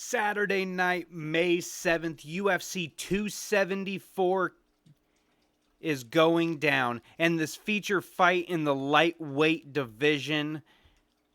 Saturday night, May 7th, UFC 274 is going down. And this feature fight in the lightweight division,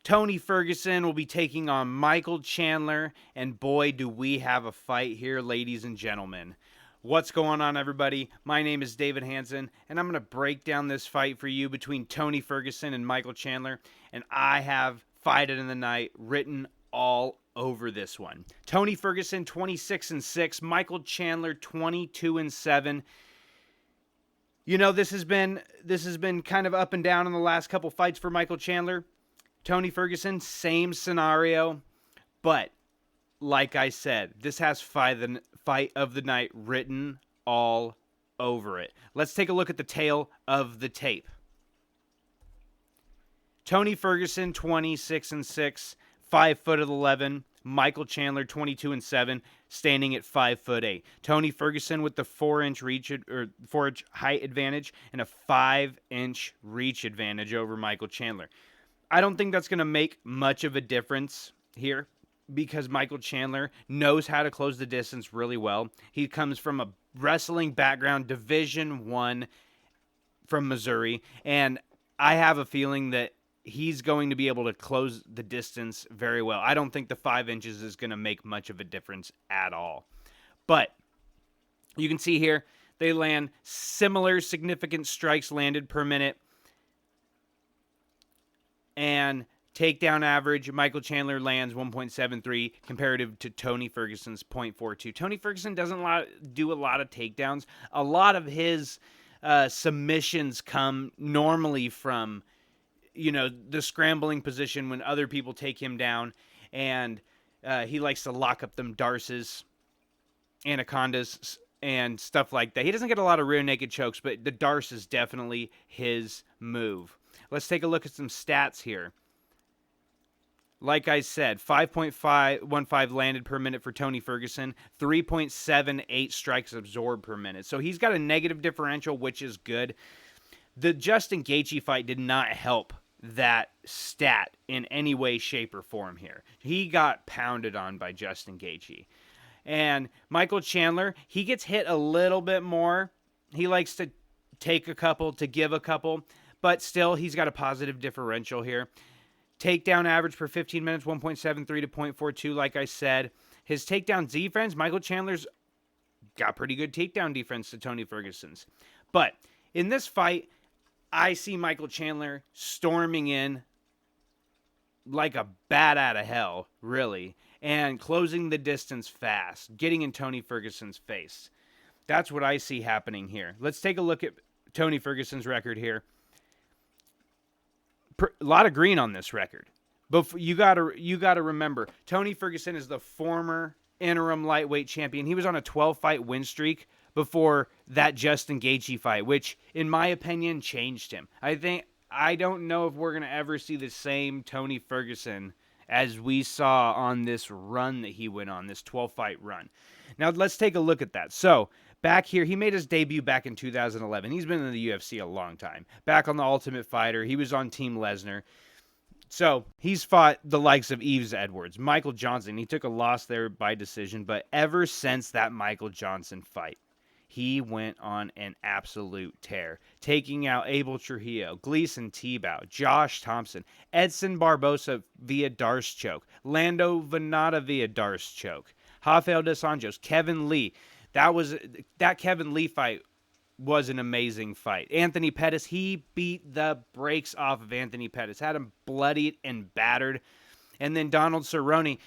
Tony Ferguson will be taking on Michael Chandler. And boy, do we have a fight here, ladies and gentlemen. What's going on, everybody? My name is David Hansen, and I'm going to break down this fight for you between Tony Ferguson and Michael Chandler. And I have Fight of the Night written all over this one. Tony Ferguson 26-6, Michael Chandler 22-7. You know, this has been kind of up and down in the last couple fights for Michael Chandler. Tony Ferguson, same scenario, but like I said, this has fight of the night written all over it. Let's take a look at the tail of the tape. Tony Ferguson 26-6, 5'11". Michael Chandler 22-7, standing at 5'8". Tony Ferguson with the 4-inch reach or 4-inch height advantage and a 5-inch reach advantage over Michael Chandler. I don't think that's going to make much of a difference here because Michael Chandler knows how to close the distance really well. He comes from a wrestling background, Division I from Missouri, and I have a feeling that he's going to be able to close the distance very well. I don't think the 5 inches is going to make much of a difference at all. But you can see here, they land similar significant strikes landed per minute. And takedown average, Michael Chandler lands 1.73 comparative to Tony Ferguson's 0.42. Tony Ferguson doesn't do a lot of takedowns. A lot of his submissions come normally from, you know, the scrambling position when other people take him down, and he likes to lock up them darces, anacondas, and stuff like that. He doesn't get a lot of rear naked chokes, but the darce is definitely his move. Let's take a look at some stats here. Like I said, 5.15 landed per minute for Tony Ferguson, 3.78 strikes absorbed per minute. So he's got a negative differential, which is good. The Justin Gaethje fight did not help that stat in any way, shape, or form here. He got pounded on by Justin Gaethje. And Michael Chandler, he gets hit a little bit more. He likes to take a couple, to give a couple, but still, he's got a positive differential here. Takedown average per 15 minutes, 1.73 to 0.42, like I said. His takedown defense, Michael Chandler's got pretty good takedown defense to Tony Ferguson's. But in this fight, I see Michael Chandler storming in like a bat out of hell, really, and closing the distance fast, getting in Tony Ferguson's face. That's what I see happening here. Let's take a look at Tony Ferguson's record here. A lot of green on this record. But you gotta remember, Tony Ferguson is the former interim lightweight champion. He was on a 12-fight win streak before that Justin Gaethje fight, which, in my opinion, changed him. I don't know if we're going to ever see the same Tony Ferguson as we saw on this run that he went on, this 12-fight run. Now, let's take a look at that. So, back here, he made his debut back in 2011. He's been in the UFC a long time. Back on The Ultimate Fighter, he was on Team Lesnar. So, he's fought the likes of Yves Edwards, Michael Johnson. He took a loss there by decision, but ever since that Michael Johnson fight, he went on an absolute tear, taking out Abel Trujillo, Gleason Tebow, Josh Thompson, Edson Barbosa via Darce choke, Lando Venata via Darce choke, Rafael dos Anjos, Kevin Lee. That Kevin Lee fight was an amazing fight. Anthony Pettis, he beat the brakes off of Anthony Pettis, had him bloodied and battered. And then Donald Cerrone.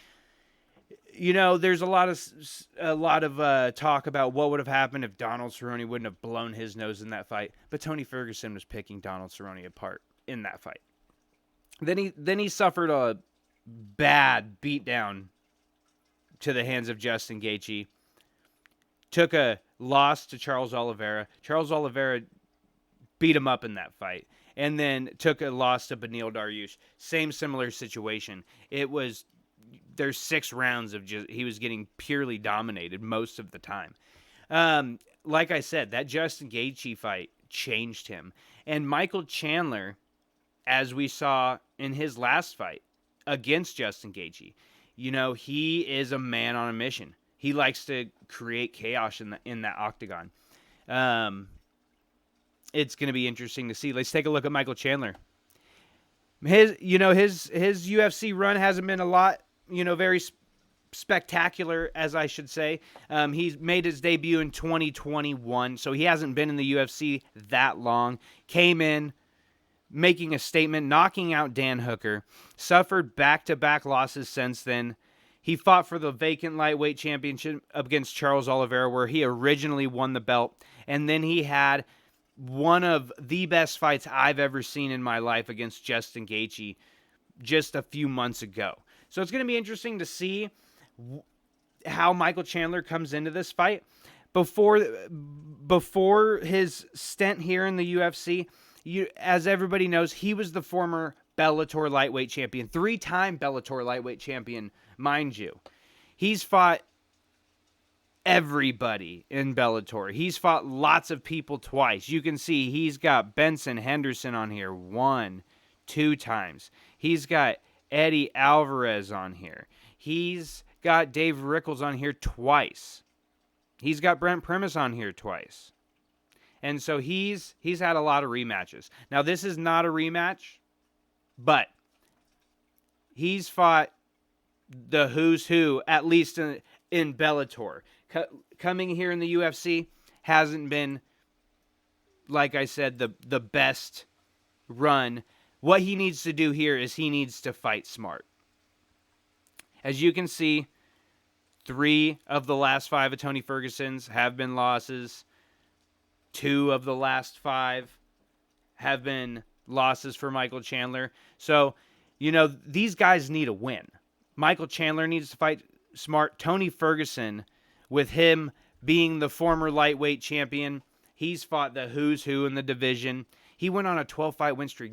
You know, there's a lot of talk about what would have happened if Donald Cerrone wouldn't have blown his nose in that fight. But Tony Ferguson was picking Donald Cerrone apart in that fight. Then he suffered a bad beatdown to the hands of Justin Gaethje. Took a loss to Charles Oliveira. Charles Oliveira beat him up in that fight. And then took a loss to Beneil Dariush. Same similar situation. There's 6 rounds of he was getting purely dominated most of the time. Like I said, that Justin Gaethje fight changed him. And Michael Chandler, as we saw in his last fight against Justin Gaethje, he is a man on a mission. He likes to create chaos in that octagon. It's going to be interesting to see. Let's take a look at Michael Chandler. His UFC run hasn't been a lot, very spectacular, as I should say. He's made his debut in 2021, so he hasn't been in the UFC that long. Came in, making a statement, knocking out Dan Hooker. Suffered back-to-back losses since then. He fought for the vacant lightweight championship against Charles Oliveira, where he originally won the belt. And then he had one of the best fights I've ever seen in my life against Justin Gaethje just a few months ago. So it's going to be interesting to see how Michael Chandler comes into this fight. Before his stint here in the UFC, as everybody knows, he was the former Bellator lightweight champion, 3-time Bellator lightweight champion, mind you. He's fought everybody in Bellator. He's fought lots of people twice. You can see he's got Benson Henderson on here 1, 2 times. He's got Eddie Alvarez on here. He's got Dave Rickles on here twice. He's got Brent Primus on here twice. And so he's had a lot of rematches. Now, this is not a rematch, but he's fought the who's who, at least in Bellator. Coming here in the UFC hasn't been, like I said, the best run. What he needs to do here is he needs to fight smart. As you can see, 3 of the last 5 of Tony Ferguson's have been losses. 2 of the last 5 have been losses for Michael Chandler. So, these guys need a win. Michael Chandler needs to fight smart. Tony Ferguson, with him being the former lightweight champion, he's fought the who's who in the division. He went on a 12-fight win streak.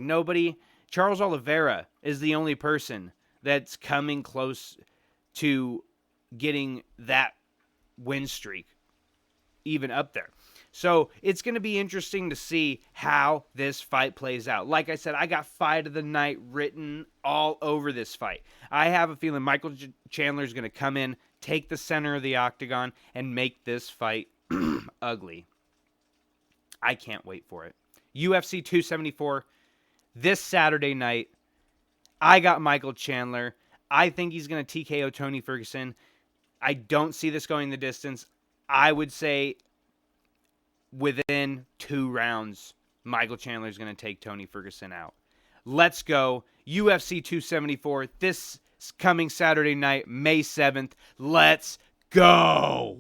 Charles Oliveira is the only person that's coming close to getting that win streak even up there. So it's going to be interesting to see how this fight plays out. Like I said, I got fight of the night written all over this fight. I have a feeling Michael Chandler is going to come in, take the center of the octagon, and make this fight ugly. I can't wait for it. UFC 274 this Saturday night. I got Michael Chandler. I think he's going to TKO Tony Ferguson. I don't see this going the distance. I would say within 2 rounds, Michael Chandler is going to take Tony Ferguson out. Let's go. UFC 274 this coming Saturday night, May 7th. Let's go.